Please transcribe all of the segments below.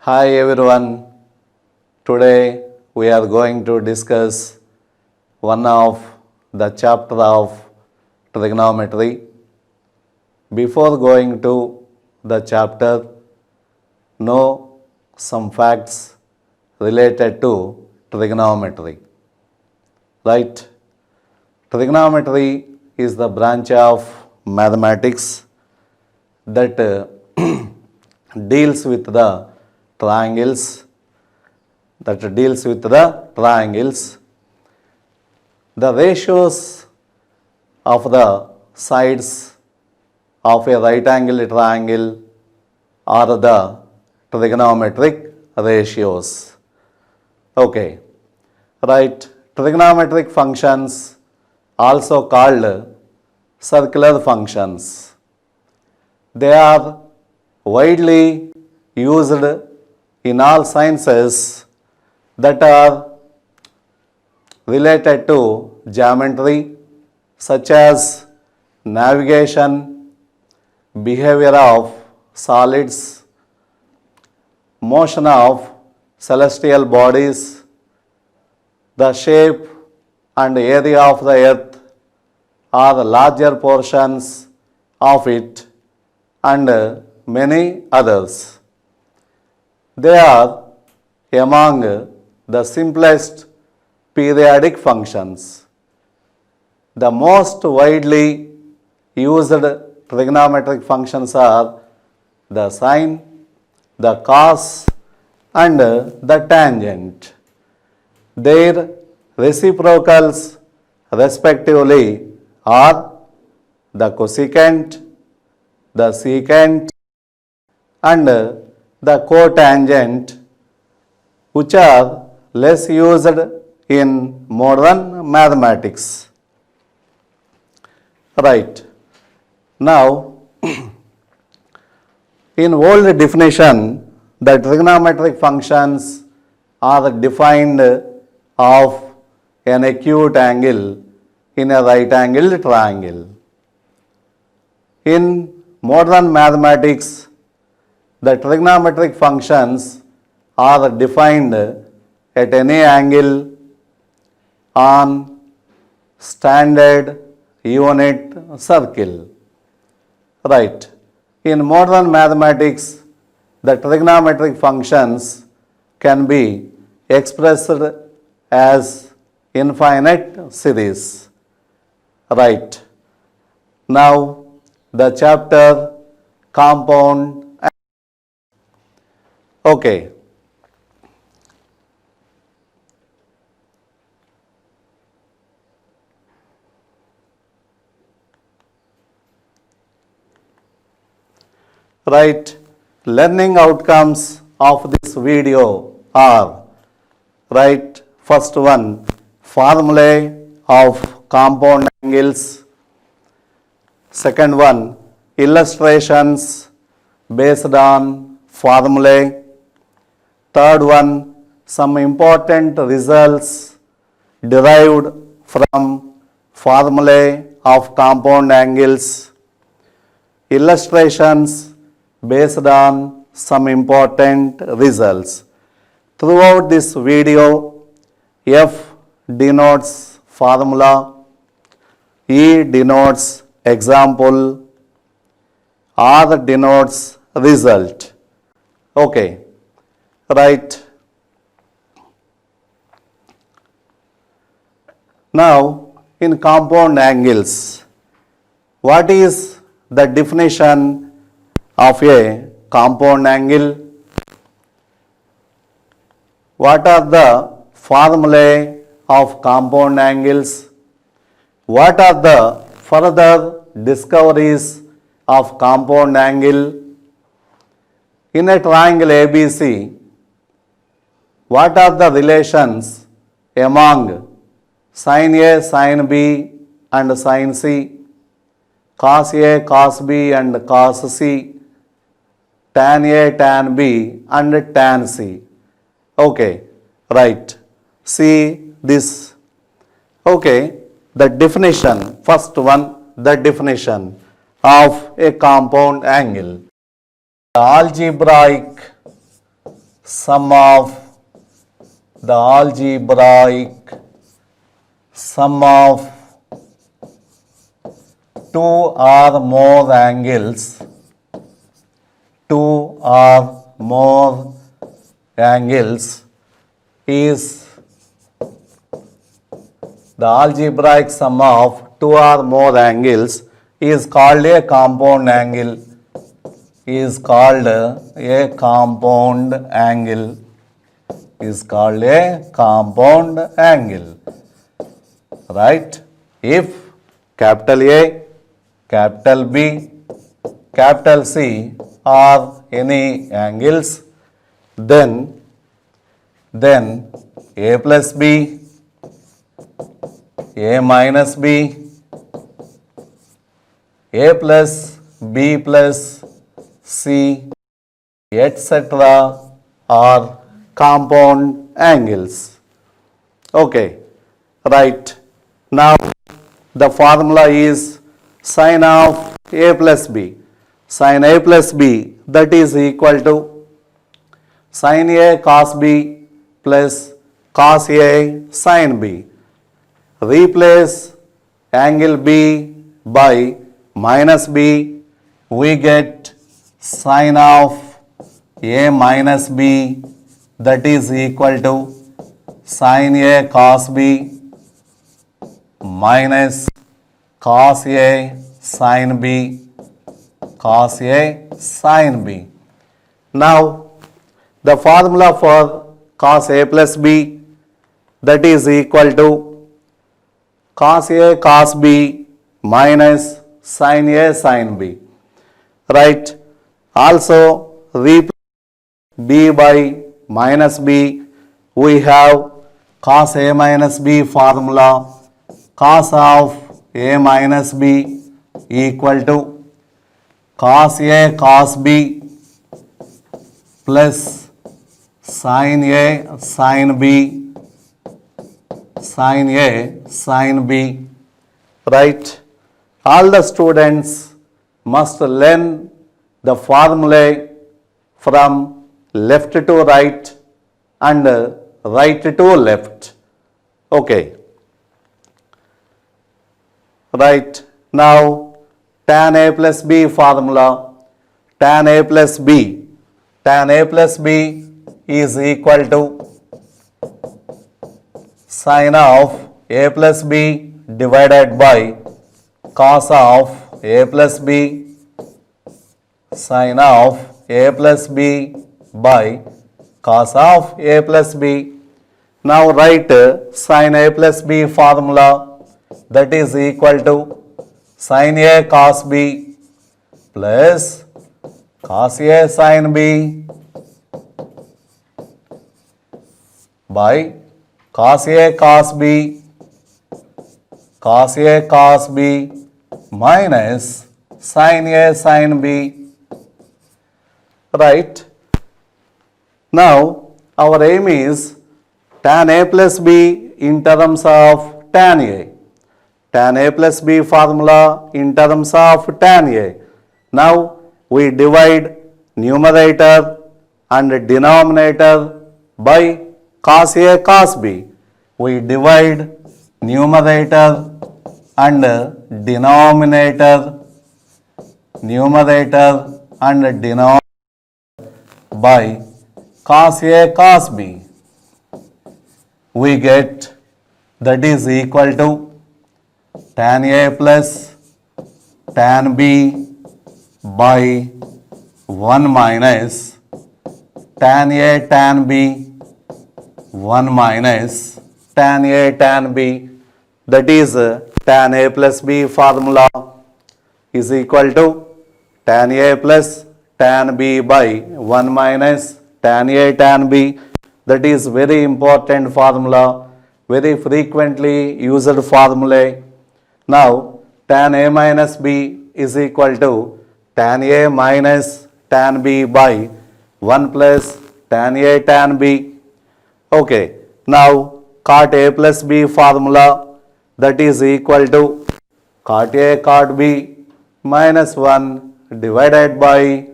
Hi everyone. Today we are going to discuss one of the chapter of trigonometry. Before going to the chapter, know some facts related to trigonometry. Right? Trigonometry is the branch of mathematics that deals with the triangles the ratios of the sides of a right angle triangle are the trigonometric ratios. Okay, right. Trigonometric functions, also called circular functions, they are widely used in all sciences that are related to geometry, such as navigation, behavior of solids, motion of celestial bodies, the shape and area of the earth or the larger portions of it, and many others. They are among the simplest periodic functions. The most widely used trigonometric functions are the sine, the cos, and the tangent. Their reciprocals respectively are the cosecant, the secant, and the cotangent, which are less used in modern mathematics. Right. Now, in old definition, the trigonometric functions are defined of an acute angle in a right angled triangle. In modern mathematics, the trigonometric functions are defined at any angle on standard unit circle. Right. In modern mathematics, the trigonometric functions can be expressed as infinite series. Right. Now, the chapter compound. Okay. Right. Learning outcomes of this video are, right, first one, formulae of compound angles. Second one, illustrations based on formulae. Third one, some important results derived from formulae of compound angles. Illustrations based on some important results. Throughout this video, F denotes formula, E denotes example, R denotes result. Okay, right. Now, in compound angles, what is the definition of a compound angle? What are the formulae of compound angles? What are the further discoveries of compound angle? In a triangle ABC, what are the relations among sin A, sin B and sin C, cos A, cos B and cos C, tan A, tan B and tan C? Okay, right. See this. Okay, the definition, first one, the definition of a compound angle. The algebraic sum of the algebraic sum of two or more angles, two or more angles is the algebraic sum of two or more angles is called a compound angle, is called a compound angle, is called a compound angle, right? If capital A, capital B, capital C are any angles, then A plus B, A minus B, A plus B plus C, etc. are compound angles. Okay, right. Now the formula is sin of A plus B. Sin A plus B, that is equal to sin A cos B plus cos A sin B. Replace angle B by minus B, we get sin of A minus B, that is equal to sin A cos B minus cos A sin B, cos A sin B. Now the formula for cos A plus B, that is equal to cos A cos B minus sin A sin B, right? Also replace B by minus B, we have cos A minus B formula, cos of A minus B equal to cos A cos B plus sin A sin B, sin A sin B, right? All the students must learn the formulae from left to right and right to left. Okay. Right. Now tan A plus B formula, tan A plus B, tan A plus B is equal to sin of A plus B divided by cos of A plus B, sin of A plus B by cos of A plus B. Now write sin A plus B formula, that is equal to sin A cos B plus cos A sin B by cos A cos B, cos A cos B minus sin A sin B, right? Now our aim is tan A plus B in terms of tan A, tan A plus B formula in terms of tan A. Now we divide numerator and denominator by cos A cos B. We divide numerator and denominator by cos A cos B. We get that is equal to tan A plus tan B by 1 minus tan A tan B, 1 minus tan A tan B, that is tan A plus B formula is equal to tan A plus tan B by 1 minus tan A tan B. That is very important formula, very frequently used formula. Now tan A minus B is equal to tan A minus tan B by 1 plus tan A tan B. Okay, now cot A plus B formula, that is equal to cot A cot B minus 1 divided by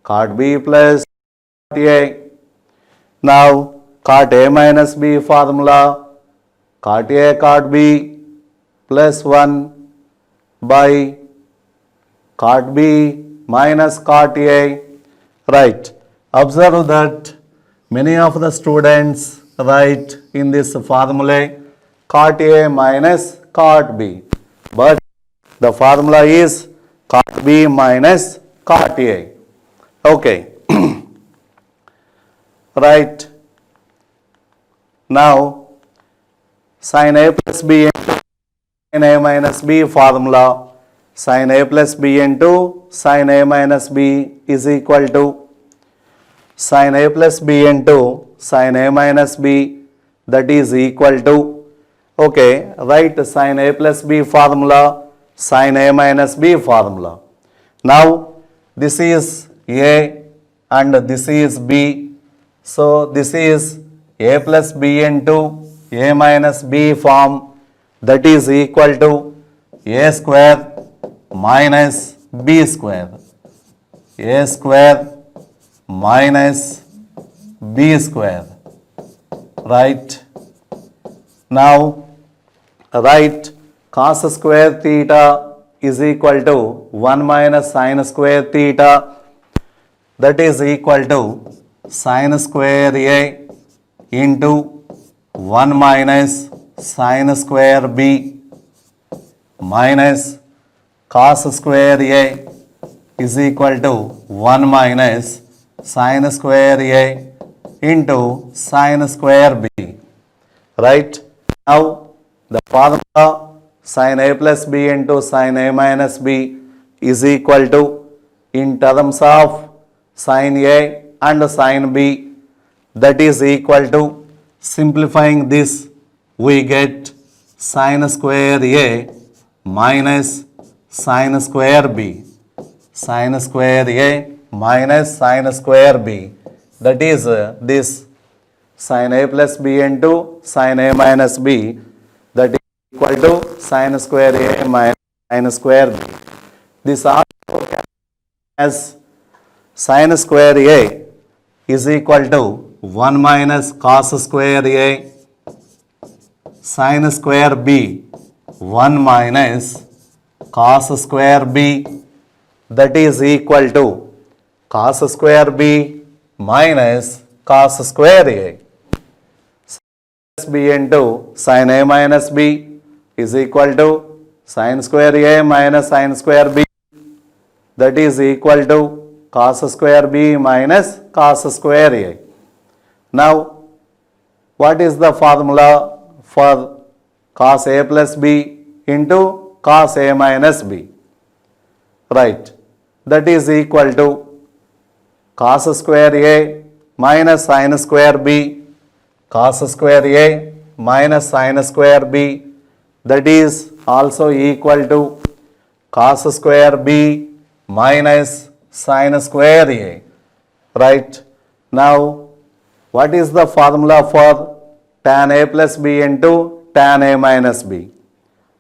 cot B plus cot A. Now cot A minus B formula, cot A cot B plus 1 by cot B minus cot A. Right. Observe that many of the students write in this formula cot A minus cot B, but the formula is cot B minus cot A. Okay. Right. Now sin A plus B into sin A minus B formula, sin A plus B into sin A minus B is equal to sin A plus B into sin A minus B, that is equal to, okay, write sin A plus B formula, sin A minus B formula. Now this is A and this is B. So this is A plus B into A minus B form, that is equal to A square minus B square. A square minus B square. Right. Now write cos square theta is equal to 1 minus sin square theta, that is equal to sin square A into 1 minus sin square B minus cos square A is equal to 1 minus sin square A into sin square B. Right. Now the formula sin A plus B into sin A minus B is equal to, in terms of sin A and sin B, that is equal to, simplifying this we get sin square A minus sin square B, sin square A minus sin square B, that is this sin A plus B into sin A minus B, that is equal to sin square A minus sin square B. This also as sin square A is equal to 1 minus cos square A sin square B 1 minus cos square B, that is equal to cos square B minus cos square A. B into sin A minus B is equal to sin square A minus sin square B, that is equal to cos square B minus cos square A. Now what is the formula for cos A plus B into cos A minus B? Right. That is equal to cos square A minus sin square B, cos square A minus sin square B, that is also equal to cos square B minus sin square A. Right. Now what is the formula for tan A plus B into tan A minus B?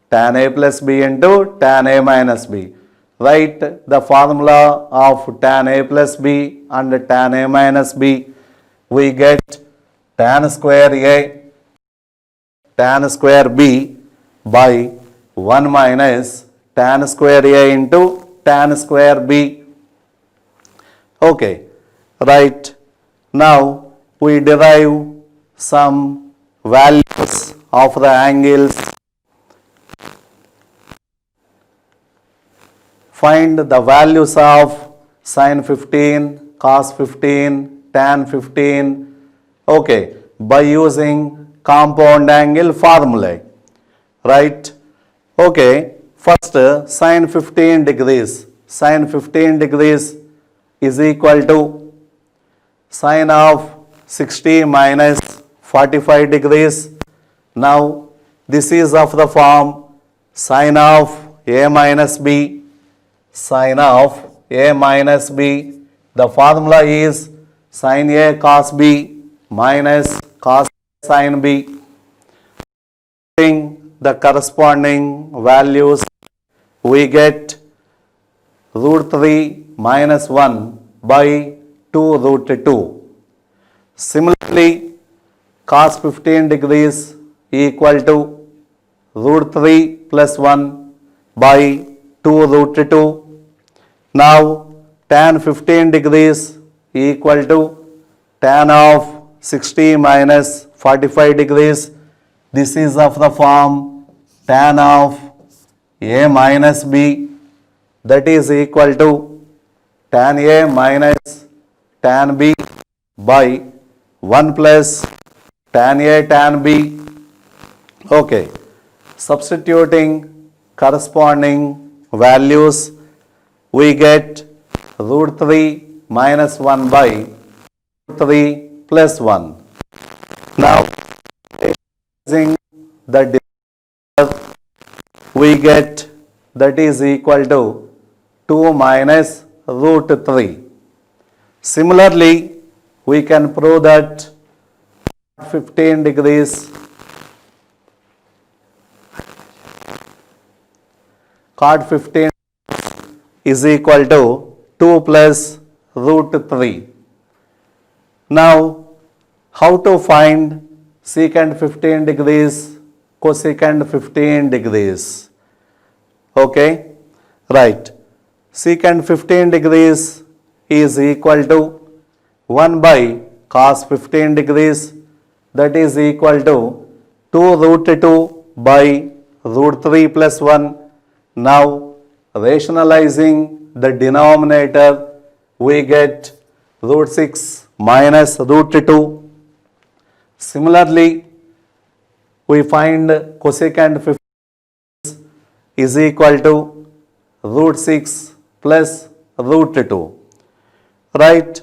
Tan A plus B into tan A minus B. Write the formula of tan A plus B and tan A minus B. We get tan square A tan square B by 1 minus tan square A into tan square B. Okay. Right. Now we derive some values of the angles. Find the values of sin 15, cos 15, tan 15. Okay, by using compound angle formula. Right. Okay, first sin 15 degrees. Sin 15 degrees is equal to sin of 60 minus 45 degrees. Now this is of the form sin of A minus B, sin of A minus B. The formula is sin A cos B minus cos sin B. The corresponding values, we get root 3 minus 1 by 2 root 2. Similarly, cos 15 degrees equal to root 3 plus 1 by 2 root 2. Now tan 15 degrees equal to tan of 60 minus 45 degrees. This is of the form tan of a minus b, that is equal to tan a minus tan b by 1 plus tan a tan b. Okay, substituting corresponding values, we get root 3 minus 1 by 3 plus 1. Now, using the divisor, we get that is equal to 2 minus root 3. Similarly, we can prove that 15 degrees cot 15 is equal to 2 plus root 3. Now, how to find secant 15 degrees, cosecant 15 degrees? Okay, right. Secant 15 degrees is equal to 1 by cos 15 degrees, that is equal to 2 root 2 by root 3 plus 1. Now, rationalizing the denominator, we get root 6 minus root 2. Similarly, we find cosecant 15 is equal to root 6 plus root 2. Right?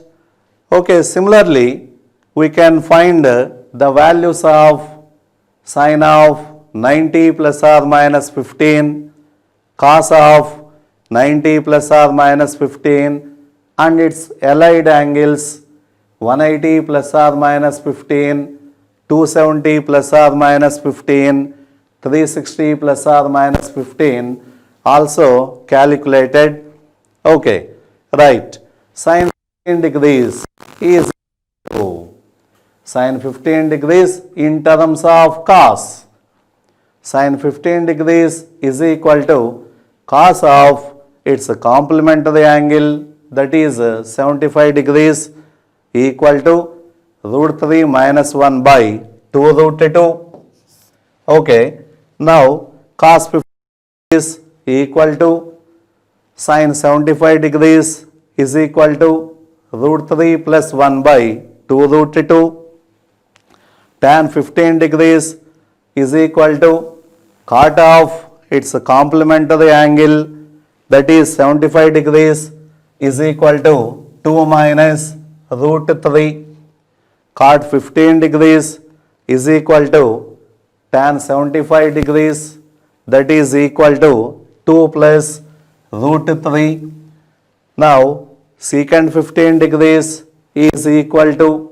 Okay, similarly, we can find the values of sine of 90 plus or minus 15, cos of 90 plus or minus 15 and its allied angles 180 plus or minus 15, 270 plus or minus 15, 360 plus or minus 15 also calculated. Okay, right. Sine 15 degrees is sine 15 degrees in terms of cos. Sine 15 degrees is equal to cos of its complementary angle, that is 75 degrees, equal to root 3 minus 1 by 2 root 2. Okay, now cos 15 is equal to sine 75 degrees is equal to root 3 plus 1 by 2 root 2. Tan 15 degrees is equal to cot of its complementary angle, that is 75 degrees, is equal to 2 minus root 3. Cot 15 degrees is equal to tan 75 degrees, that is equal to 2 plus root 3. Now, secant 15 degrees is equal to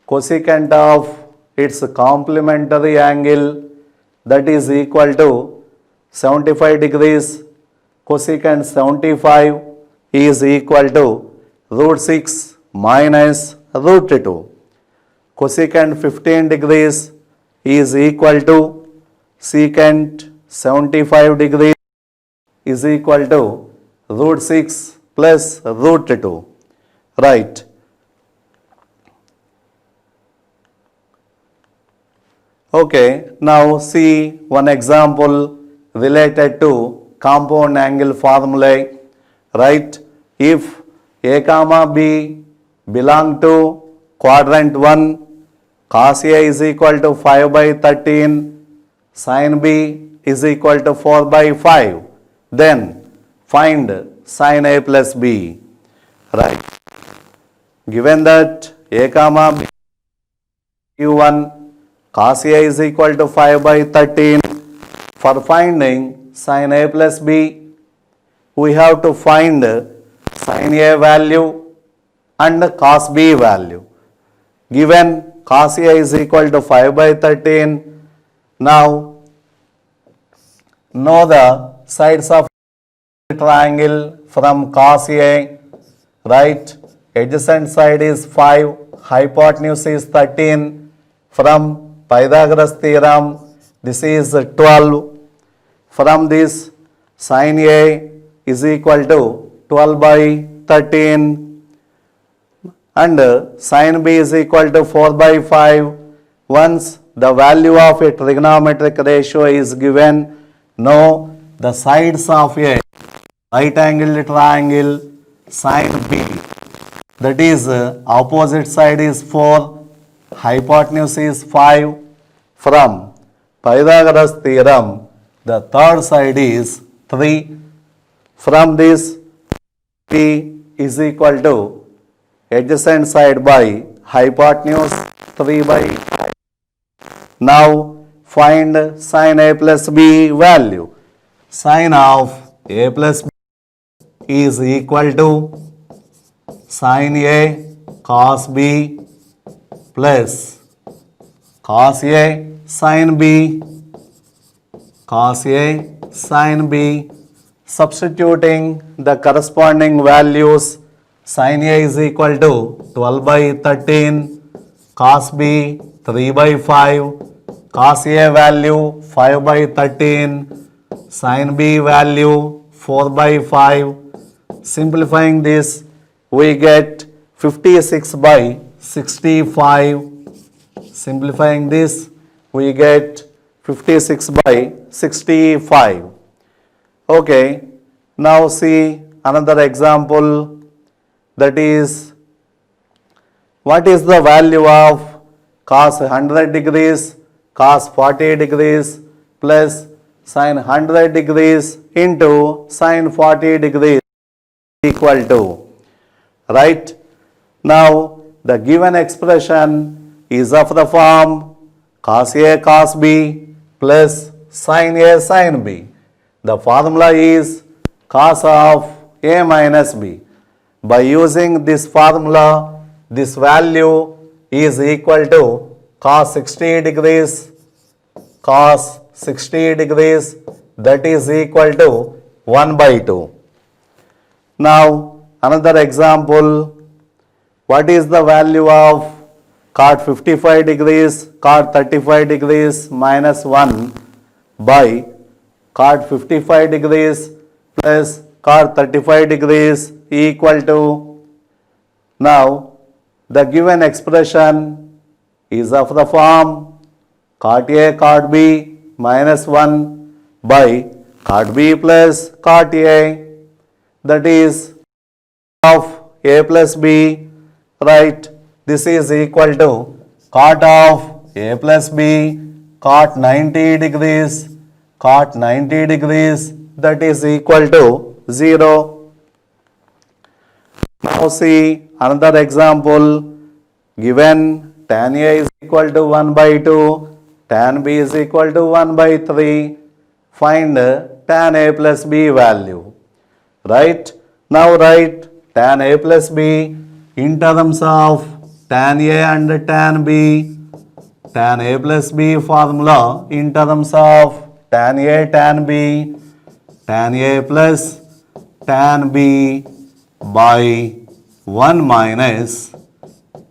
cosecant of its complementary angle, that is equal to 75 degrees. Cosecant 75 is equal to root 6 minus root 2. Cosecant 15 degrees is equal to secant 75 degrees is equal to root 6 plus root 2. Right. Okay, now see one example related to compound angle formulae. Right? If A comma B belong to quadrant 1, cos A is equal to 5 by 13, sin B is equal to 4 by 5, then find sin A plus B. Right? Given that A comma B Q1 cos A is equal to 5 by 13, for finding sin A plus B, we have to find sin A value and cos B value. Given cos A is equal to 5 by 13, now know the sides of triangle from cos A, right? Adjacent side is 5, hypotenuse is 13. From Pythagoras theorem, this is 12. From this, sin A is equal to 12 by 13 and sin B is equal to 4 by 5. Once the value of a trigonometric ratio is given, know the sides of a right angled triangle sin B, that is opposite side is 4, hypotenuse is 5. From Pythagoras theorem, the third side is 3. From this, P is equal to adjacent side by hypotenuse 3 by 5. Now find sin A plus B value. Sin of A plus B is equal to sin A cos B plus cos A sin B, cos A sin B. Substituting the corresponding values, sin A is equal to 12 by 13, cos B 3 by 5, cos A value 5 by 13, sin B value 4 by 5. Simplifying this, we get 56 by 65. Simplifying this, we get 56 by 65. Okay, now see another example, that is, what is the value of cos 100 degrees, cos 40 degrees plus sin 100 degrees into sin 40 degrees equal to, right? Now the given expression is of the form cos A cos B plus sin A sin B. The formula is cos of A minus B. By using this formula, this value is equal to cos 60 degrees, cos 60 degrees, that is equal to 1 by 2. Now another example, what is the value of cot 55 degrees, cot 35 degrees minus 1 by cot 55 degrees plus cot 35 degrees equal to, now the given expression is of the form cot A cot B minus 1 by cot B plus cot A, that is of A plus B, right? This is equal to cot of A plus B cot 90 degrees, cot 90 degrees, that is equal to 0. Now see another example, given tan A is equal to 1 by 2, tan B is equal to 1 by 3, find tan A plus B value, right? Now write tan A plus B in terms of tan A and tan B. Tan A plus B formula in terms of tan A tan B, tan A plus tan B by 1 minus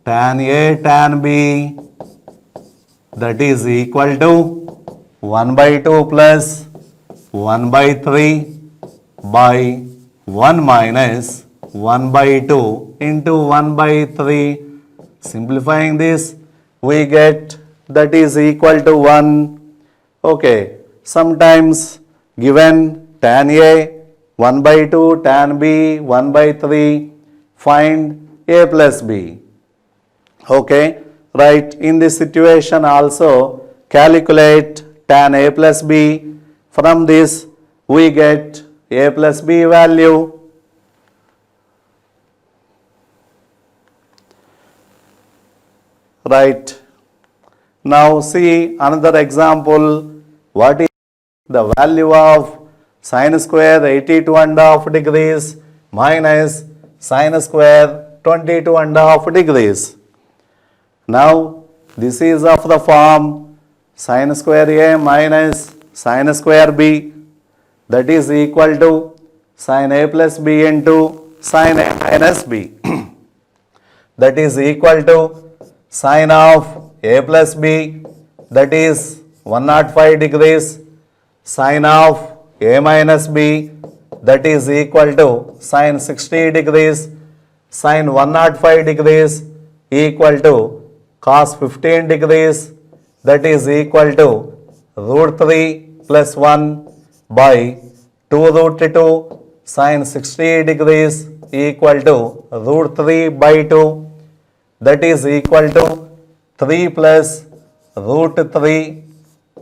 tan A tan B, that is equal to 1 by 2 plus 1 by 3 by 1 minus 1 by 2 into 1 by 3. Simplifying this, we get that is equal to 1. Okay, sometimes given tan A 1 by 2, tan B 1 by 3, find A plus B. Okay, right, in this situation also calculate tan A plus B. From this we get A plus B value. Right. Now see another example. What is the value of sin square 82.5 degrees minus sin square 22.5 degrees? Now this is of the form sin square A minus sin square B, that is equal to sin A plus B into sin A minus B. that is equal to sine of A plus B, that is 105 degrees, sine of A minus B, that is equal to sine 60 degrees, sine 105 degrees equal to cos 15 degrees, that is equal to root 3 plus 1 by 2 root 2, sine 60 degrees equal to root 3 by 2, that is equal to 3 plus root 3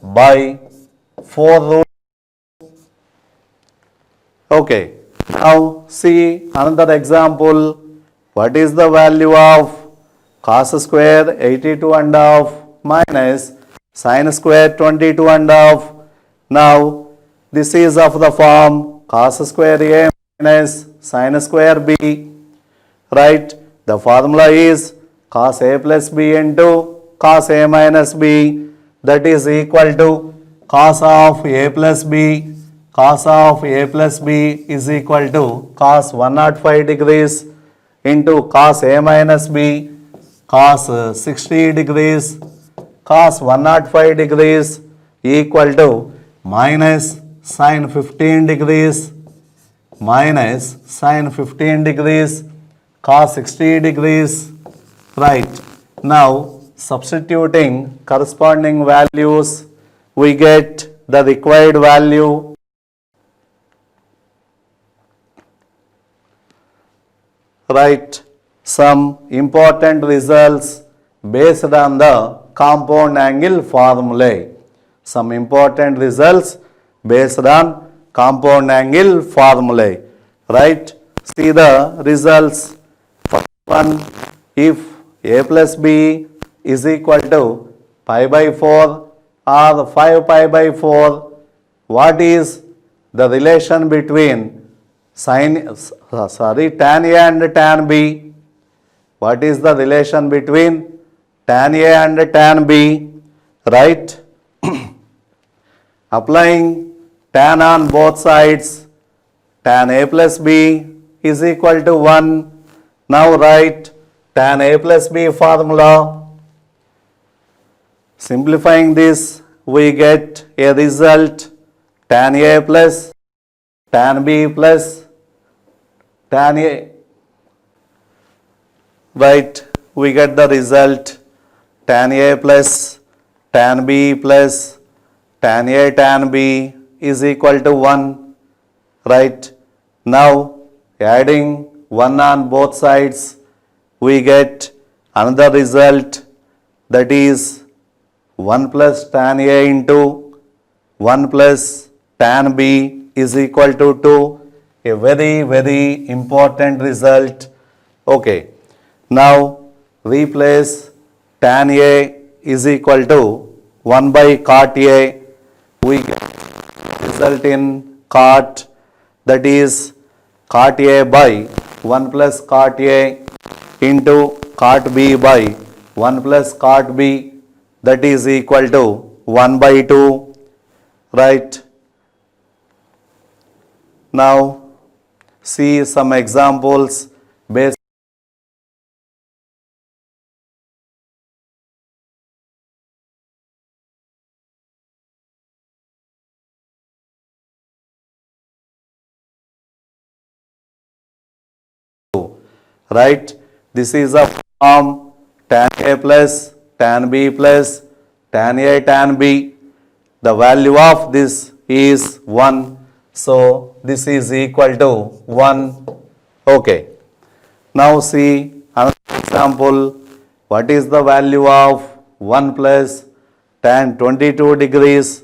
by 4 root. Okay, now see another example. What is the value of cos square 82 and half minus sin square 22 and half? Now this is of the form cos square A minus sin square B, right? The formula is cos A plus B into cos A minus B, that is equal to cos of A plus B. Cos of A plus B is equal to cos 105 degrees into cos A minus B, cos 60 degrees, cos 105 degrees equal to minus sin 15 degrees minus sin 15 degrees cos 60 degrees, right? Now substituting corresponding values, we get the required value. Write some important results based on the compound angle formulae. Some important results based on compound angle formulae. Right? See the results. First one, if A plus B is equal to pi by 4 or 5 pi by 4, what is the relation between tan A and tan B? What is the relation between tan A and tan B? Right? Applying tan on both sides, tan A plus B is equal to 1. Now write tan A plus B formula. Simplifying this, we get a result tan A plus tan B plus tan A, right? We get the result tan A plus tan B plus tan A tan B is equal to 1, right? Now adding 1 on both sides, we get another result, that is 1 plus tan A into 1 plus tan B is equal to 2. A very important result. Okay, now replace tan A is equal to 1 by cot A. We get result in cot, that is cot A by 1 plus cot A into cot B by 1 plus cot B, that is equal to 1 by 2, right? Now see some examples based right. This is a form tan A plus tan B plus tan A tan B. The value of this is 1. So this is equal to 1. Okay. Now see another example. What is the value of 1 plus tan 22 degrees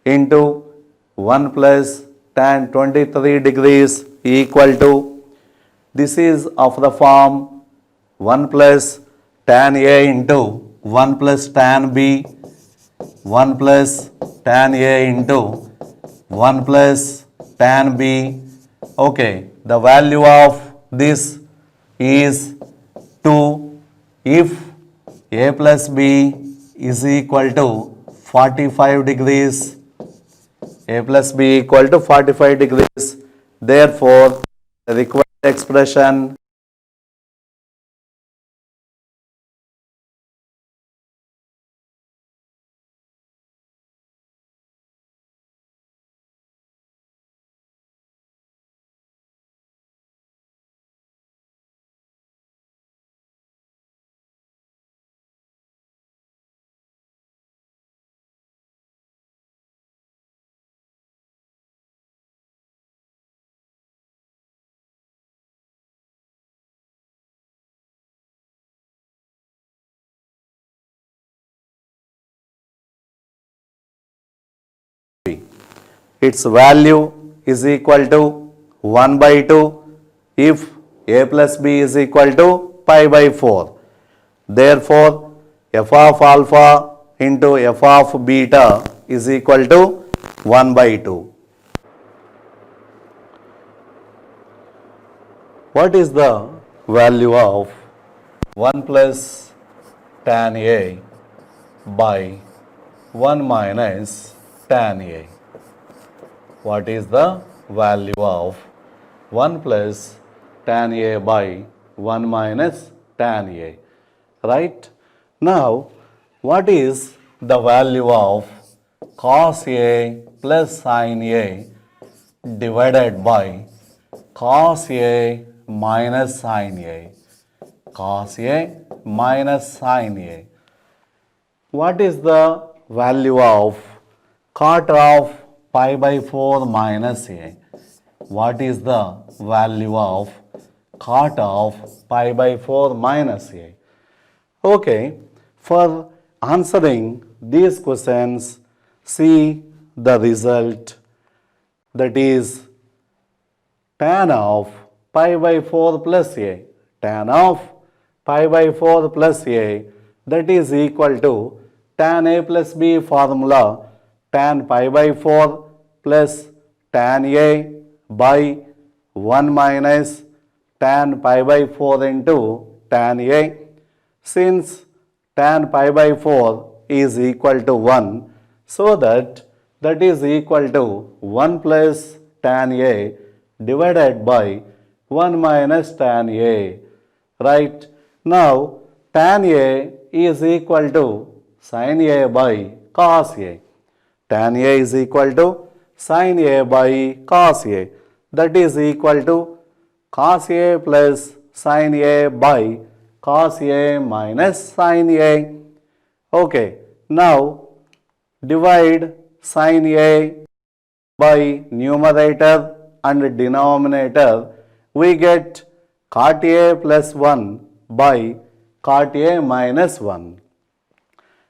into 1 plus tan 23 degrees equal to? This is of the form 1 plus tan A into 1 plus tan B, 1 plus tan A into 1 plus tan B. Okay, the value of this is 2 if A plus B is equal to 45 degrees. A plus B equal to 45 degrees. Therefore, the required expression its value is equal to 1 by 2 if a plus b is equal to pi by 4. Therefore, f of alpha into f of beta is equal to 1 by 2. What is the value of 1 plus tan A by 1 minus tan A? What is the value of 1 plus tan A by 1 minus tan A? Right? Now, what is the value of cos A plus sin A divided by cos A minus sin A? Cos A minus sin A. What is the value of cot of pi by 4 minus A? What is the value of cot of pi by 4 minus A? Okay, for answering these questions, see the result, that is tan of pi by 4 plus A. Tan of pi by 4 plus A, that is equal to tan A plus B formula, tan pi by 4 plus tan A by 1 minus tan pi by 4 into tan A. Since tan pi by 4 is equal to 1, so that is equal to 1 plus tan A divided by 1 minus tan A. Right? Now, tan A is equal to sin A by cos A. Tan A is equal to sin A by cos A. That is equal to cos A plus sin A by cos A minus sin A. Okay, now divide sin A by numerator and denominator, we get cot A plus 1 by cot A minus 1.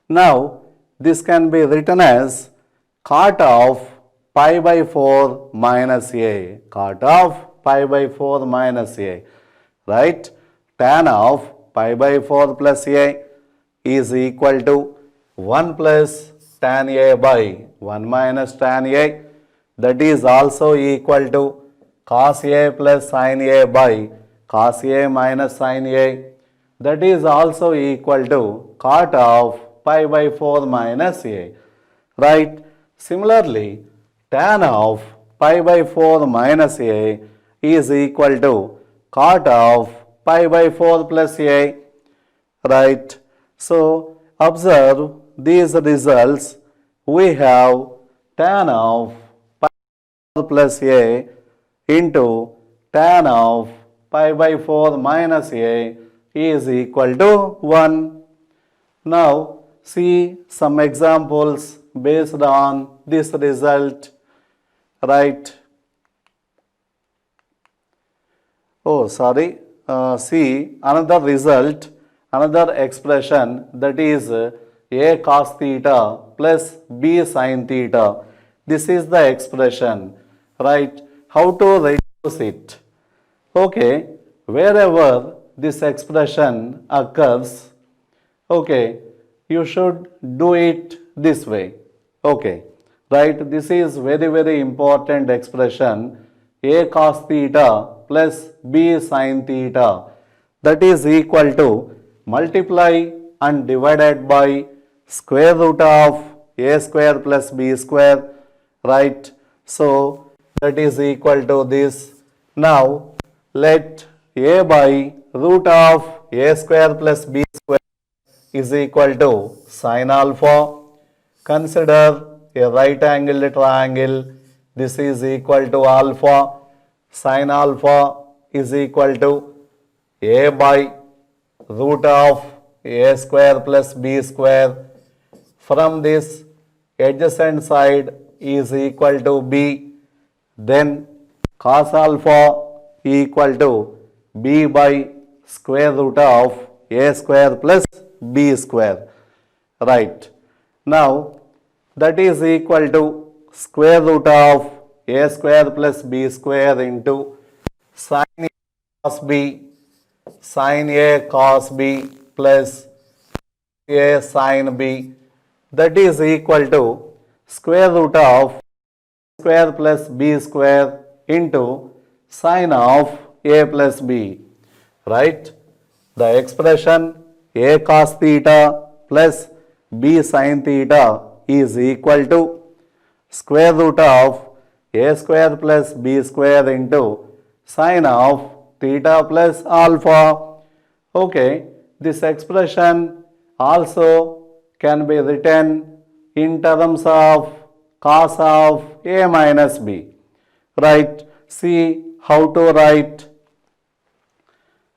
Now, this can be written as cot of pi by 4 minus A. Cot of pi by 4 minus A. Right? Tan of pi by 4 plus A is equal to 1 plus tan A by 1 minus tan A. That is also equal to cos A plus sin A by cos A minus sin A. That is also equal to cot of pi by 4 minus A. Right? Similarly, tan of pi by 4 minus A is equal to cot of pi by 4 plus A. Right? So, observe these results. We have tan of pi by 4 plus A into tan of pi by 4 minus A is equal to 1. Now, see some examples based on this result. Right? See another result, another expression, that is A cos theta plus B sin theta. This is the expression. Right? How to reduce it? Okay, wherever this expression occurs, okay, you should do it this way. Okay, right? This is very important expression. A cos theta plus B sin theta, that is equal to multiply and divided by square root of A square plus B square. Right? So, that is equal to this. Now, let A by root of A square plus B square is equal to sin alpha. Consider a right angled triangle. This is equal to alpha. Sin alpha is equal to A by root of A square plus B square. From this, adjacent side is equal to B. Then cos alpha equal to B by square root of A square plus B square. Right? Now, that is equal to square root of a square plus b square into sin a cos b, sin a cos b plus a sin b, that is equal to square root of square plus b square into sin of a plus b, right? The expression a cos theta plus b sin theta is equal to square root of a square plus b square into sin of theta plus alpha. Okay, this expression also can be written in terms of cos of a minus b, right? See how to write.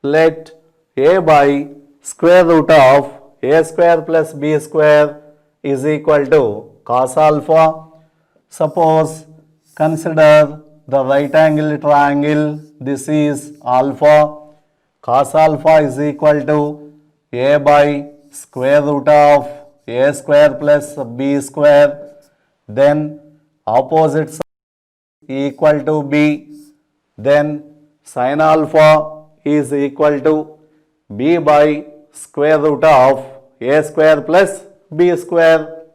Let a by square root of a square plus b square is equal to cos alpha. Suppose consider the right angle triangle. This is alpha. Cos alpha is equal to a by square root of a square plus b square. Then opposite side equal to b. Then sin alpha is equal to b by square root of a square plus b square,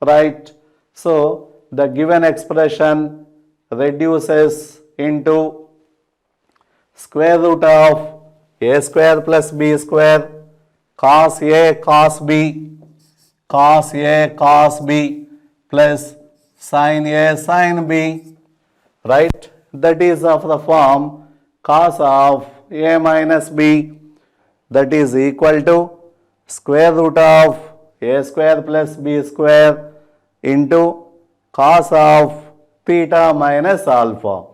right? So the given expression reduces into square root of a square plus b square cos a cos b plus sin a sin b, right? That is of the form cos of a minus b, that is equal to square root of a square plus b square into cos of theta minus alpha,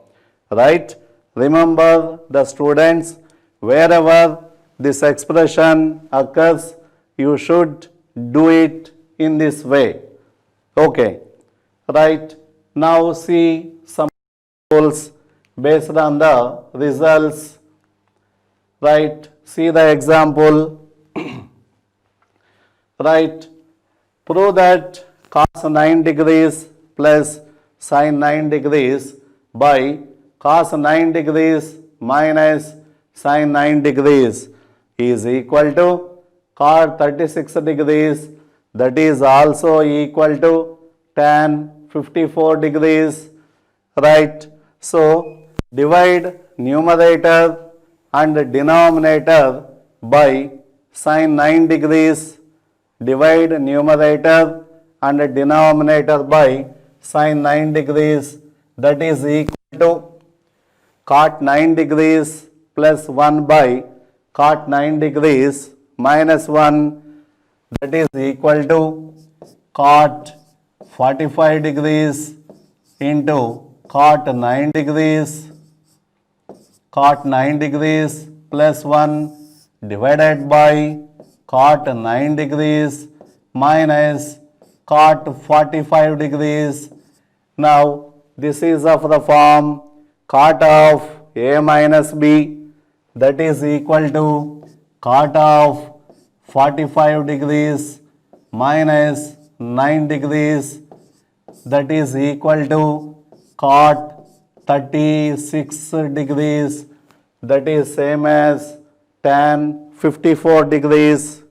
right? Remember the students, wherever this expression occurs, you should do it in this way. Okay, right? Now see some rules based on the results, right? See the example, right? Prove that cos 9 degrees plus sin 9 degrees by cos 9 degrees minus sin 9 degrees is equal to cos 36 degrees, that is also equal to tan 54 degrees, right? So divide numerator and denominator by sin 9 degrees, divide numerator and denominator by sin 9 degrees, that is equal to cot 9 degrees plus 1 by cot 9 degrees minus 1, that is equal to cot 45 degrees into cot 9 degrees plus 1 divided by cot 9 degrees minus cot 45 degrees. Now this is of the form cot of a minus b, that is equal to cot of 45 degrees minus 9 degrees, that is equal to cot 36 degrees, that is same as tan 54 degrees.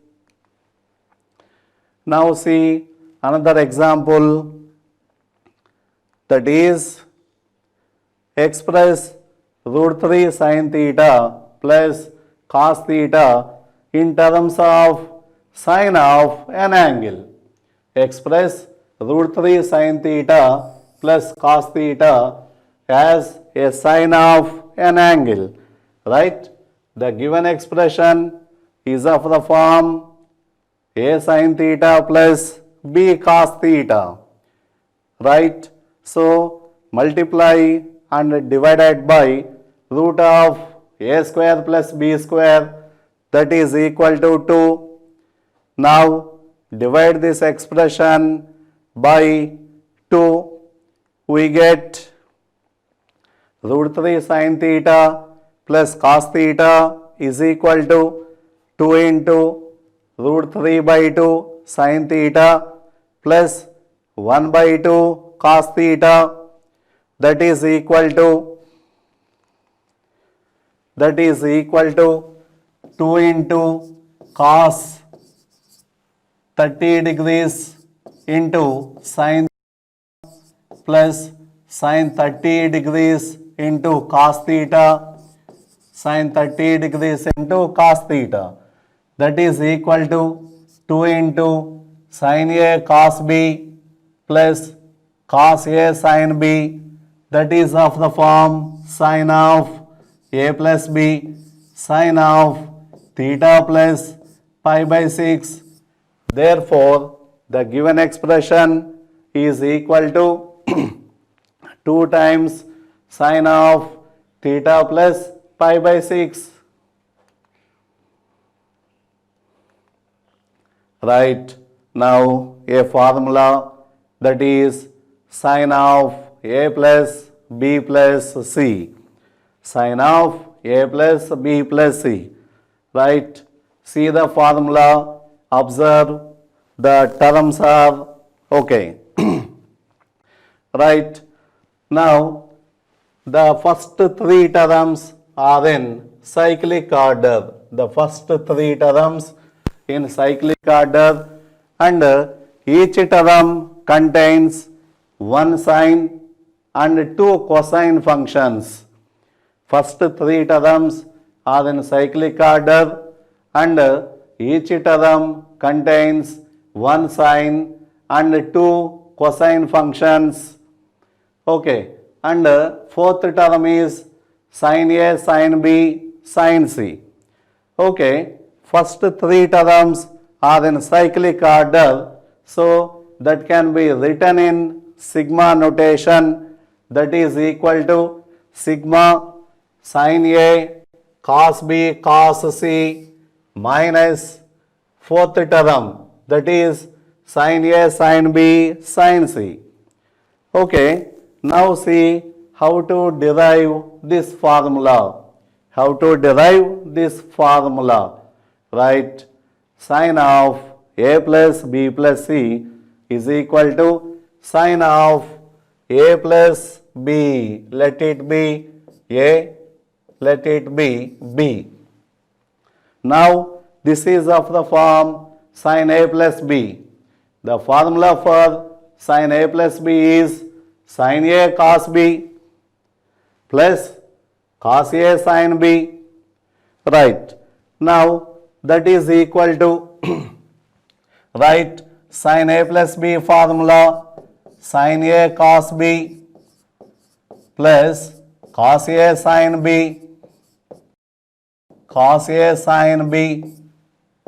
Now see another example, that is express root 3 sin theta plus cos theta in terms of sine of an angle. Express root 3 sin theta plus cos theta as a sine of an angle, right? The given expression is of the form a sin theta plus b cos theta, right? So multiply and divided by root of a square plus b square, that is equal to 2. Now divide this expression by 2, we get root 3 sin theta plus cos theta is equal to 2 into root 3 by 2 sin theta plus 1 by 2 cos theta, that is equal to 2 into cos 30 degrees into sin plus sin 30 degrees into cos theta, sin 30 degrees into cos theta, that is equal to 2 into sin A cos B plus cos A sin B, that is of the form sin of A plus B sin of theta plus pi by 6. Therefore, the given expression is equal to 2 times sin of theta plus pi by 6. Right. Now a formula, that is sin of A plus B plus C. Sin of A plus B plus C. Right. See the formula. Observe the terms are okay. Right. Now the first three terms are in cyclic order. The first three terms in cyclic order, and each term contains one sine and two cosine functions. First three terms are in cyclic order, and each term contains one sine and two cosine functions. Okay, and fourth term is sin A, sin B, sin C. Okay, first three terms are in cyclic order, so that can be written in sigma notation, that is equal to sigma sin A cos B cos C minus fourth term, that is sin A sin B sin C. Okay, now see how to derive this formula. How to derive this formula? Right, sin of A plus B plus C is equal to sin of A plus B, let it be A, let it be B. Now this is of the form sin A plus B. The formula for sin A plus B is sin A cos B plus cos A sin B. Right. Now that is equal to write sin A plus B formula, sin A cos B plus cos A sin B, cos A sin B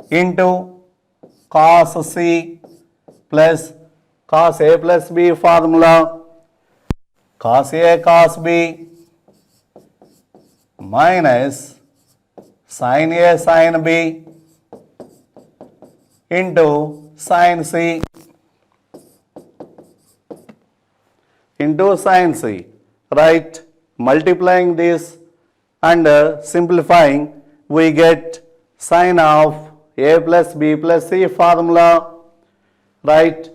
into cos C plus cos A plus B formula, cos A cos B minus sin A sin B into sin C into sin C. Right, multiplying this and simplifying, we get sin of A plus B plus C formula. Right,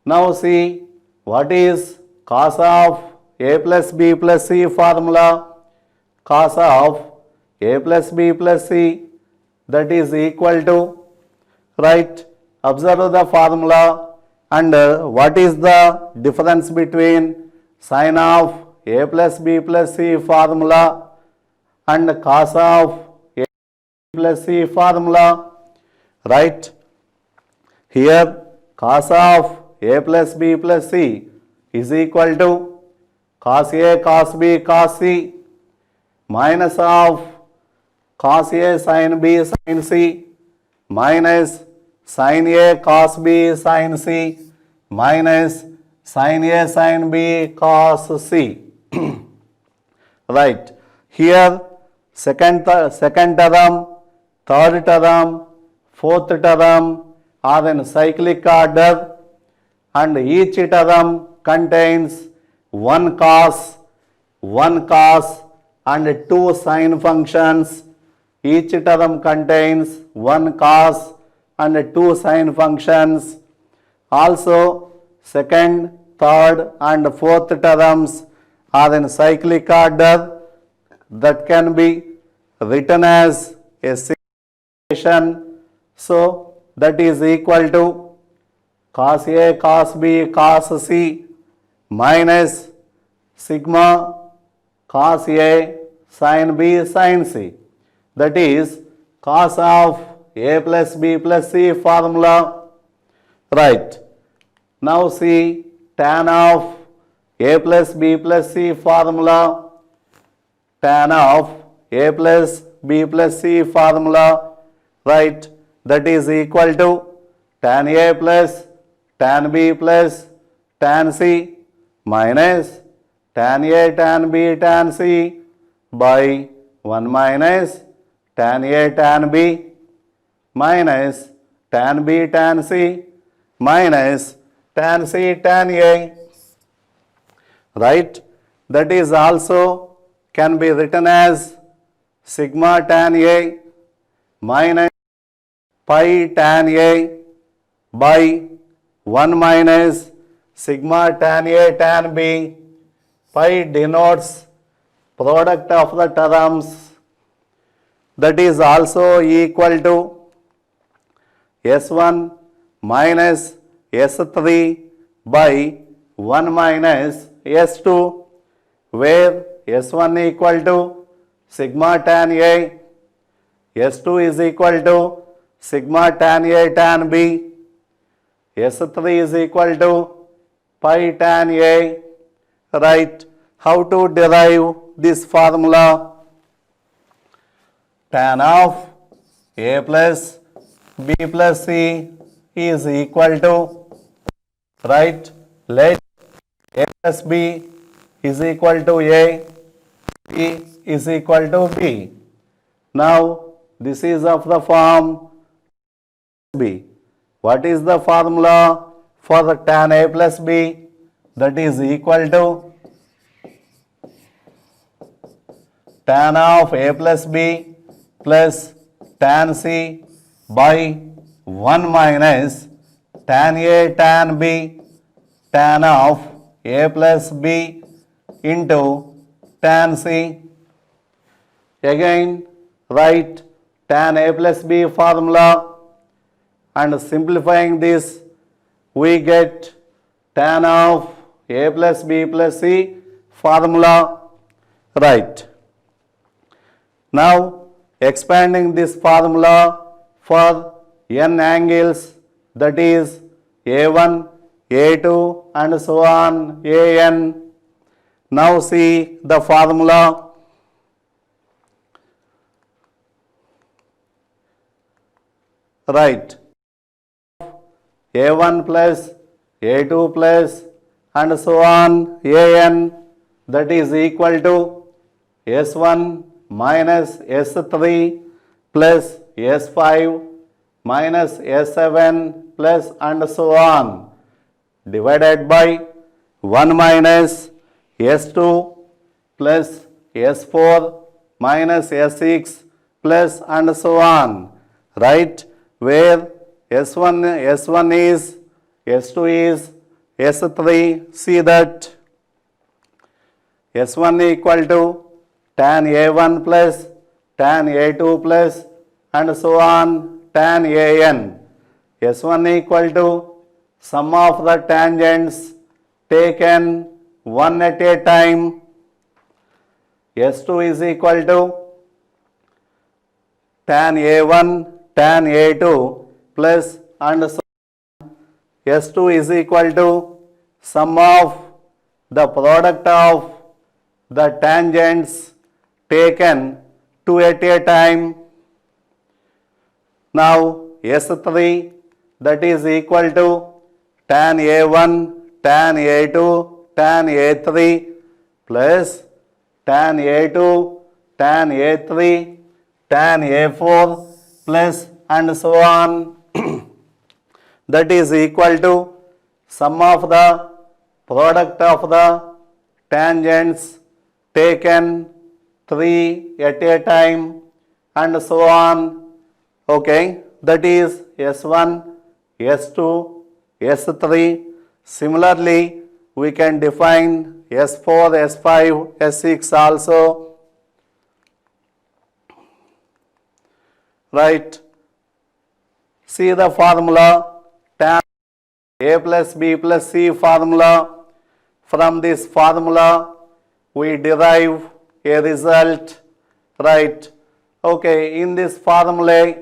now see what is cos of A plus B plus C formula. Cos of A plus B plus C, that is equal to, right, observe the formula, and what is the difference between sin of A plus B plus C formula and cos of A plus C formula. Right, here cos of A plus B plus C is equal to cos A cos B cos C minus of cos A sin B sin C minus sin A cos B sin C minus sin A sin B cos C. Right, here second term, third term, fourth term are in cyclic order, and each term contains one cos and two sine functions. Each term contains one cos and two sine functions. Also, second, third and fourth terms are in cyclic order, that can be written as a equation. So that is equal to cos A cos B cos C minus sigma cos A sin B sin C, that is cos of A plus B plus C formula. Right. Now see tan of A plus B plus C formula. Tan of A plus B plus C formula. Right. That is equal to tan A plus tan B plus tan C minus tan A tan B tan C by 1 minus tan A tan B minus tan B tan C minus tan C tan A. Right. That is also can be written as sigma tan A minus pi tan A by 1 minus sigma tan A tan B. Pi denotes product of the terms, that is also equal to S1 minus S3 by 1 minus S2, where S1 equal to sigma tan A, S2 is equal to sigma tan A tan B, S3 is equal to pi tan A. Right. How to derive this formula? Tan of A plus B plus C is equal to, right, let A plus B is equal to A, B is equal to B. Now this is of the form B. What is the formula for the tan A plus B? That is equal to tan of A plus B plus tan C by 1 minus tan A tan B tan of A plus B into tan C. Again write tan A plus B formula, and simplifying this we get tan of A plus B plus C formula. Right. Now expanding this formula for n angles, that is A1, A2 and so on An. Now see the formula. Right. A1 plus A2 plus and so on An, that is equal to S1 minus S3 plus S5 minus S7 plus and so on, divided by 1 minus S2 plus S4 minus S6 plus and so on. Right. Where S1 is, S2 is, S3, see that S1 equal to tan A1 plus tan A2 plus and so on tan An. S1 equal to sum of the tangents taken one at a time. S2 is equal to tan A1 tan A2 plus and so on. S2 is equal to sum of the product of the tangents taken two at a time. Now S3, that is equal to tan A1 tan A2 tan A3 plus tan A2 tan A3 tan A4 plus and so on. That is equal to sum of the product of the tangents taken 3 at a time and so on. Okay, that is S1, S2, S3. Similarly, we can define S4, S5, S6 also. Right. See the formula, tan A plus B plus C formula. From this formula, we derive a result, right? Okay, in this formula,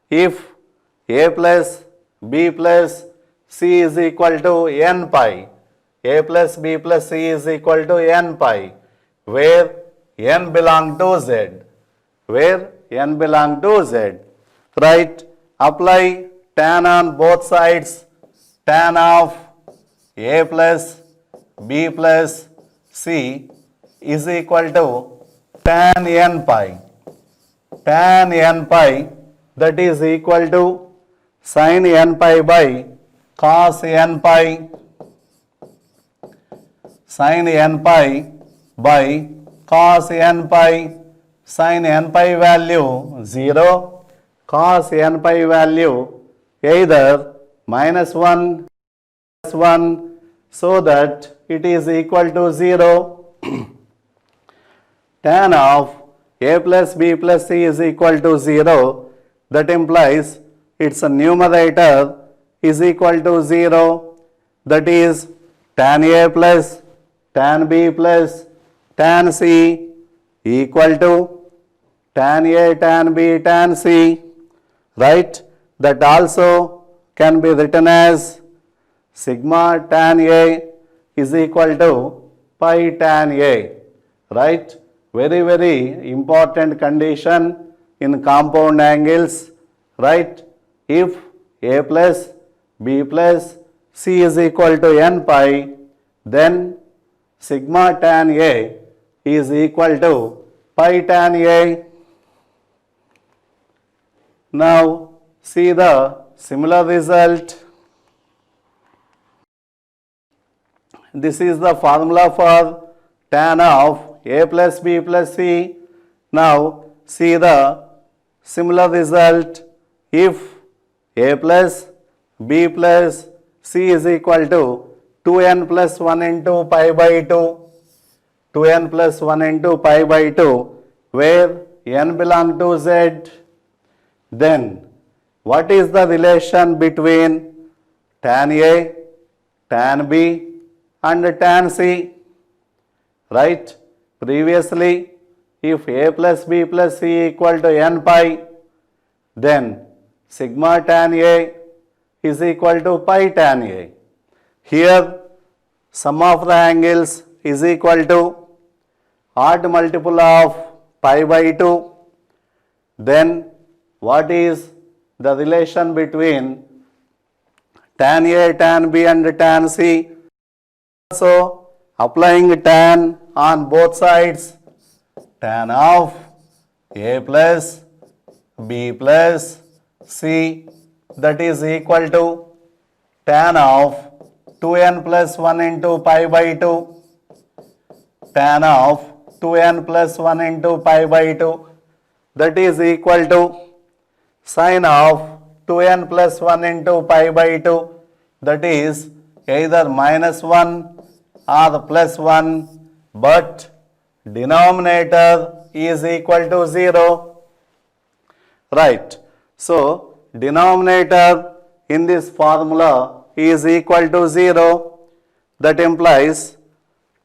if A plus B plus C is equal to n pi, A plus B plus C is equal to n pi, where n belong to Z, where n belong to Z, right? Apply tan on both sides, tan of A plus B plus C is equal to tan n pi. Tan n pi, that is equal to sin n pi by cos n pi. Sin n pi by cos n pi. Sin n pi value 0, cos n pi value either -1, +1, so that it is equal to 0. Tan of A plus B plus C is equal to 0. That implies its numerator is equal to 0. That is tan A plus tan B plus tan C equal to tan A, tan B, tan C, right? That also can be written as sigma tan A is equal to pi tan A, right? Very important condition in compound angles, right? If A plus B plus C is equal to n pi, then sigma tan A is equal to pi tan A. Now see the similar result. This is the formula for tan of A plus B plus C. Now see the similar result. If A plus B plus C is equal to 2n plus 1 into pi by 2, 2n plus 1 into pi by 2, where n belong to Z, then what is the relation between tan A, tan B and tan C? Right? Previously, if A plus B plus C equal to n pi, then sigma tan A is equal to pi tan A. Here, sum of the angles is equal to odd multiple of pi by 2. Then, what is the relation between tan A, tan B and tan C? So, applying tan on both sides, tan of A plus B plus C, that is equal to tan of 2n plus 1 into pi by 2, tan of 2n plus 1 into pi by 2, that is equal to sin of 2n plus 1 into pi by 2, that is either -1 or +1, but denominator is equal to 0. Right. So, denominator in this formula is equal to 0. That implies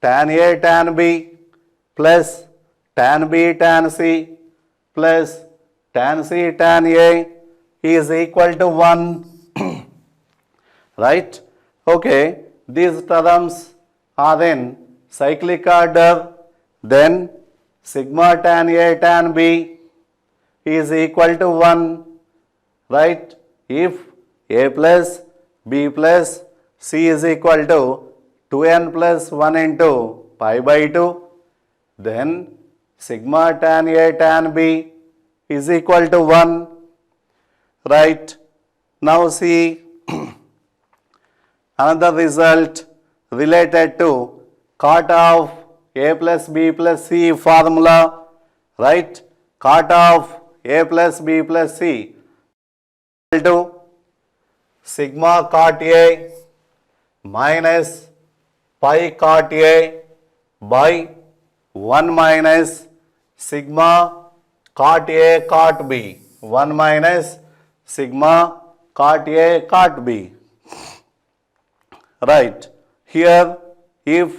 tan A tan B plus tan B tan C plus tan C tan A is equal to 1. Right? Okay. These terms are in cyclic order, then sigma tan A tan B is equal to 1, right? If A plus B plus C is equal to 2n plus 1 into pi by 2, then sigma tan A tan B is equal to 1, right? Now see another result related to cot of A plus B plus C formula, right? Cot of A plus B plus C equal to sigma cot A minus pi cot A by 1 minus sigma cot A cot B. 1 minus sigma cot A cot B. Right. Here if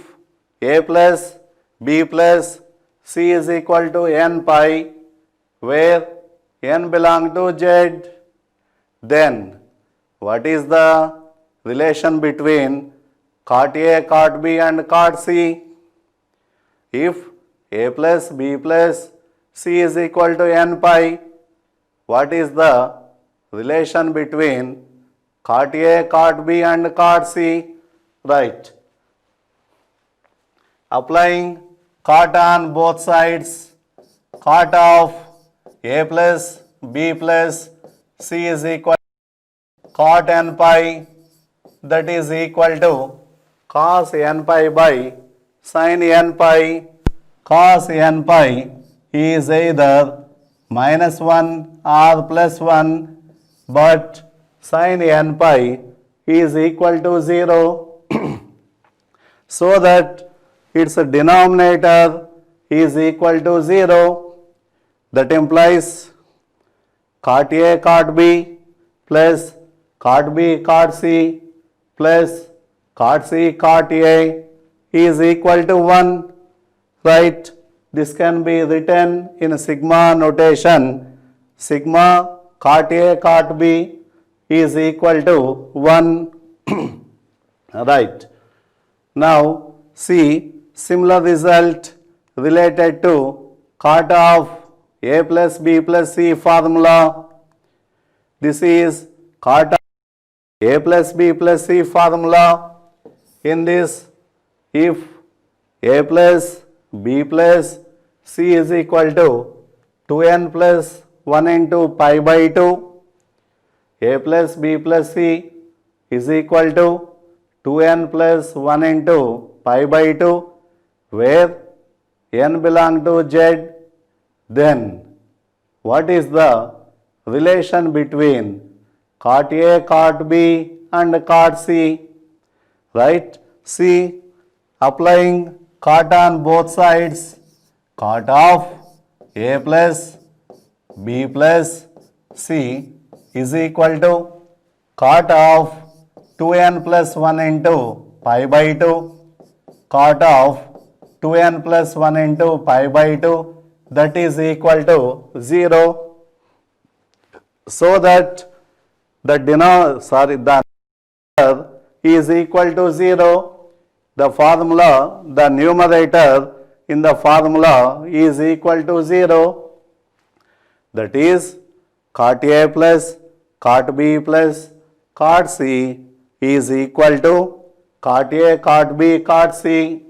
A plus B plus C is equal to n pi, where n belong to Z, then what is the relation between cot A, cot B and cot C? If A plus B plus C is equal to n pi, what is the relation between cot A, cot B and cot C? Right. Applying cot on both sides, cot of A plus B plus C is equal to cot n pi, that is equal to cos n pi by sin n pi. Cos n pi is either minus 1 or plus 1, but sin n pi is equal to 0, so that its denominator is equal to 0. That implies cot A cot B plus cot B cot C plus cot C cot A is equal to 1. Right? This can be written in sigma notation. Sigma cot A cot B is equal to 1. Right. Now see similar result related to cot of A plus B plus C formula. This is cot of A plus B plus C formula. In this, if A plus B plus C is equal to 2n plus 1 into pi by 2, A plus B plus C is equal to 2n plus 1 into pi by 2, where n belong to Z, then what is the relation between cot A, cot B and cot C? Right? See, applying cot on both sides, cot of A plus B plus C is equal to cot of 2n plus 1 into pi by 2, cot of 2n plus 1 into pi by 2, that is equal to 0, so that the answer is equal to 0. The formula, the numerator in the formula is equal to 0. That is cot A plus cot B plus cot C is equal to cot A, cot B, cot C.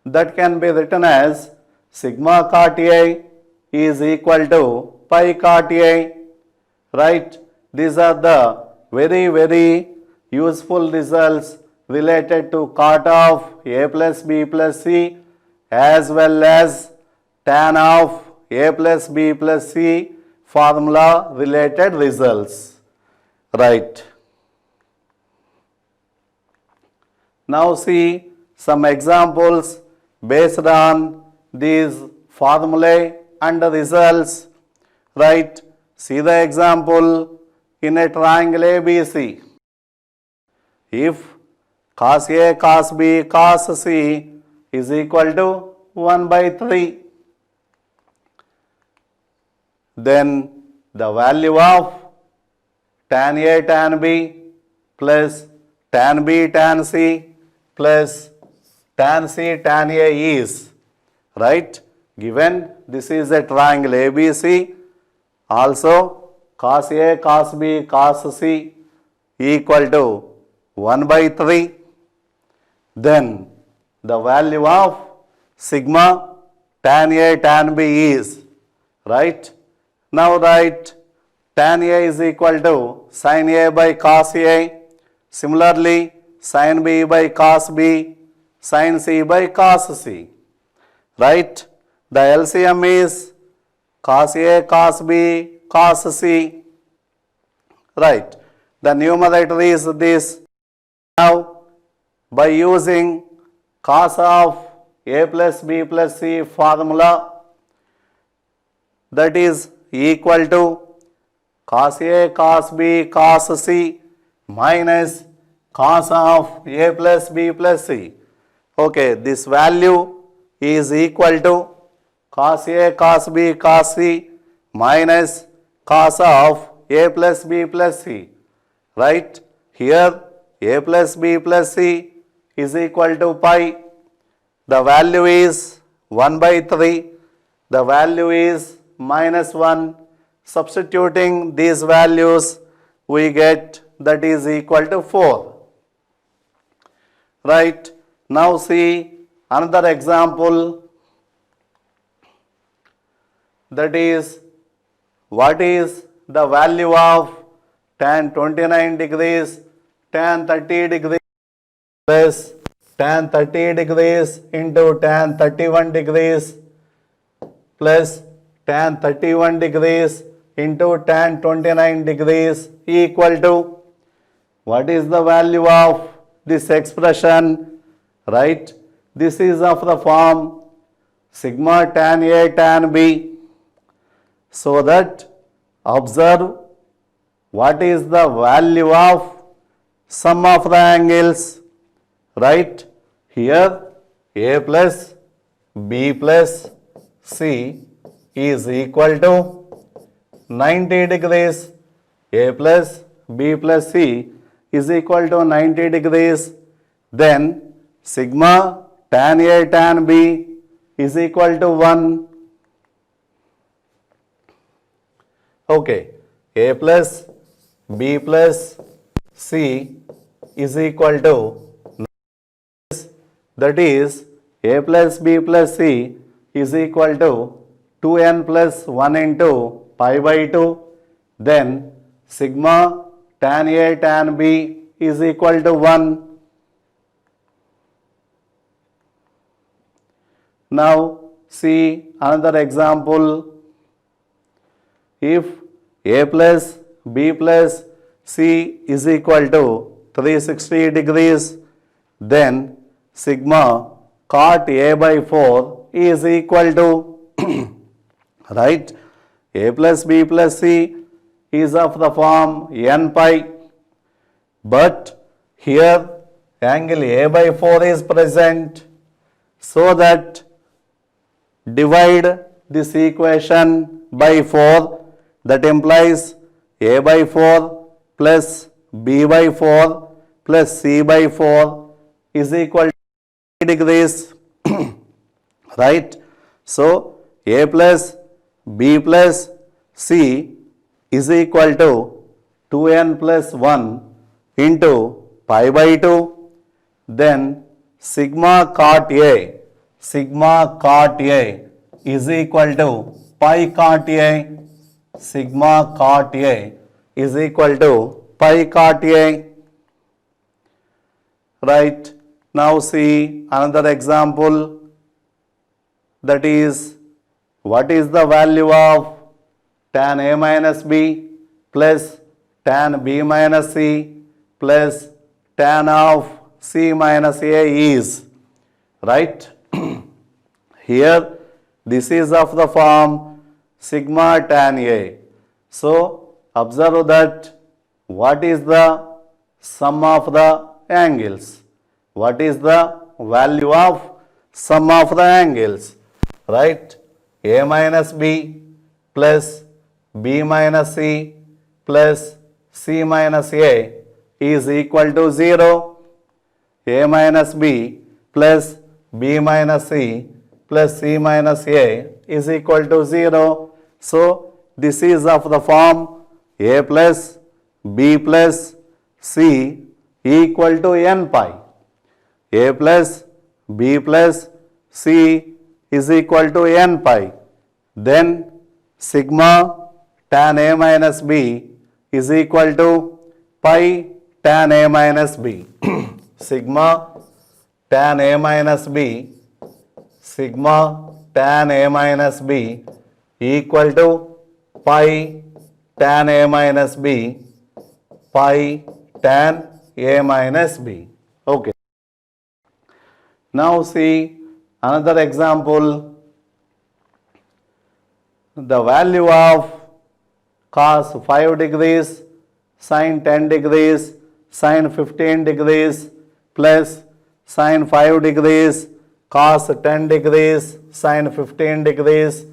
That can be written as sigma cot A is equal to pi cot A. Right? These are the very useful results related to cot of A plus B plus C, as well as tan of A plus B plus C formula related results. Right. Now see some examples based on these formulae and the results. Right. See the example in a triangle ABC. If cos A, cos B, cos C is equal to 1 by 3, then the value of tan A tan B plus tan B tan C plus tan C tan A is, right, given this is a triangle ABC, also cos A cos B cos C equal to 1 by 3, then the value of sigma tan A tan B is, right. Now write tan A is equal to sin A by cos A, similarly sin B by cos B, sin C by cos C, right. The LCM is cos A cos B cos C, right. The numerator is this. Now by using cos of a plus b plus c formula, that is equal to cos a cos b cos c minus cos of a plus b plus c. Okay, this value is equal to cos a cos b cos c minus cos of a plus b plus c. Right? Here a plus b plus c is equal to pi. The value is 1 by 3. The value is minus 1. Substituting these values, we get that is equal to 4. Right? Now see another example, that is, what is the value of tan 29 degrees, tan 30 degrees plus tan 30 degrees into tan 31 degrees plus tan 31 degrees into tan 29 degrees equal to, what is the value of this expression? Right? This is of the form sigma tan A tan B. So that observe what is the value of sum of the angles. Right? Here A plus B plus C is equal to 90 degrees. A plus B plus C is equal to 90 degrees. Then sigma tan A tan B is equal to 1. Okay, A plus B plus C is equal to, that is A plus B plus C is equal to 2n plus 1 into pi by 2. Then sigma tan A tan B is equal to 1. Now see another example. If A plus B plus C is equal to 360 degrees, then sigma cot A by 4 is equal to right? A plus B plus C is of the form n pi, but here angle A by 4 is present, so that divide this equation by 4. That implies A by 4 plus B by 4 plus C by 4 is equal to 90 degrees. Right? So A plus B plus C is equal to 2n plus 1 into pi by 2. Then sigma cot A is equal to pi cot A. Sigma cot A is equal to pi cot A. Right? Now see another example, that is, what is the value of tan A minus B plus tan B minus C plus tan of C minus A is. Right? Here this is of the form sigma tan A. So observe that what is the sum of the angles? What is the value of sum of the angles? Right? A minus B plus B minus C plus C minus A is equal to 0. A minus B plus B minus C plus C minus A is equal to 0. So this is of the form A plus B plus C equal to n pi. A plus B plus C is equal to n pi. Then sigma tan A minus B is equal to pi tan A minus B. Sigma tan A minus B equal to pi tan A minus B, pi tan A minus B. Okay. Now see another example. The value of cos 5 degrees, sin 10 degrees, sin 15 degrees plus sin 5 degrees, cos 10 degrees, sin 15 degrees,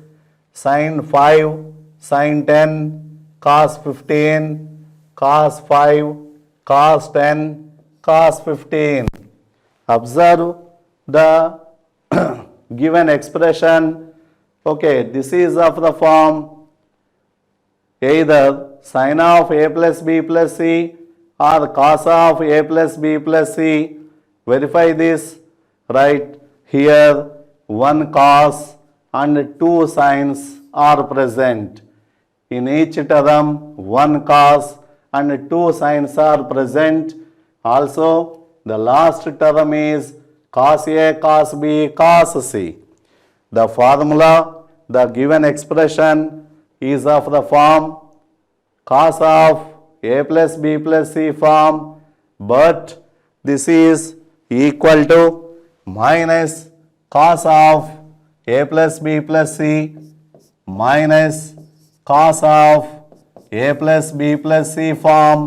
sin 5, sin 10, cos 15, cos 5, cos 10, cos 15. Observe the given expression. Okay, this is of the form either sin of a plus b plus c or cos of a plus b plus c. Verify this. Right here one cos and two sines are present. In each term one cos and two sines are present. Also the last term is cos A, cos B, cos C. The formula, the given expression is of the form cos of A plus B plus C form, but this is equal to minus cos of A plus B plus C minus cos of A plus B plus C form,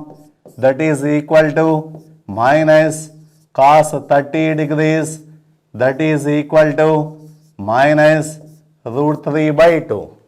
that is equal to minus cos 30 degrees, that is equal to minus root 3 by 2.